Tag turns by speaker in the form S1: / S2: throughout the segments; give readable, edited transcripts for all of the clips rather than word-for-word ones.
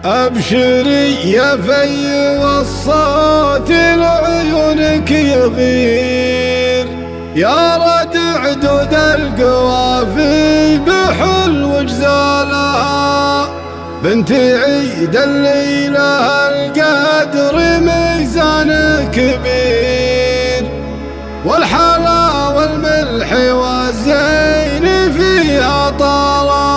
S1: أبشري يا في والصوت لعيونك يغير، يا ردع دود القوافي بحلو جزالها، بنت عيد الليلة القدر ميزان كبير، والحلا والملح والزين فيها طالها.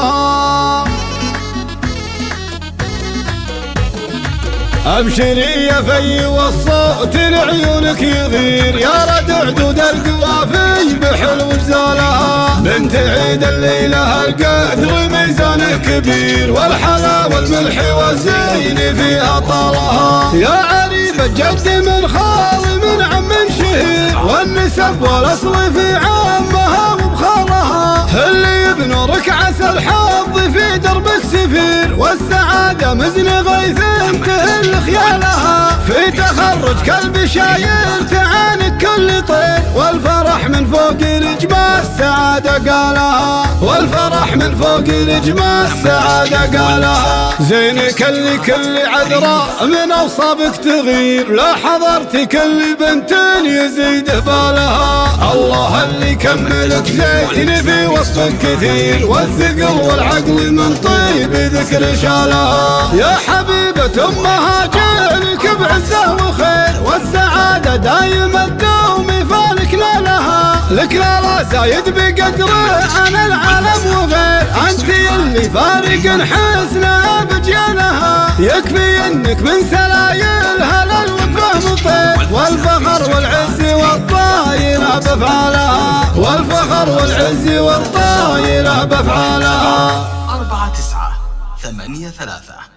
S1: أبشري يا في والصوت لعيونك يغير، يا ردع دود القوافي بحلو جزالها، بنت عيد الليلة القدر ميزان كبير، والحلا والملح والزين فيها طالها. يا عريبة جد من خال من عم شهير، والنسب والأصل في عمها وبخالها، اللي بنورك عسى الحظ في دربك سفير، والسعادة مزن غيث تهل خيالها، في تخرج كلب شايل تعانق كل طير، والفرح من فوق رجما السعادة قالها، والفرح من فوق رجما السعادة قالها. زينك اللي كل عذراء من أوصابك تغير، لا حضرت كل بنت يزيد بالها، الله اللي كملك زين في وصفك كثير، والثقل والعقل من طيب ذكر شالها. يا حبيبة أمها جيلك بعزة وخير، والسعادة دايما تدوم فالك لها، لك لا زايد بقدره عن العالم وغير، انت اللي فارق حسنها بجيلها، يكفي انك من سلايلها للوفا مطير، والفخر والعز والطايرة بافعالها، والفخر والعز والطايرة بافعالها.
S2: 4983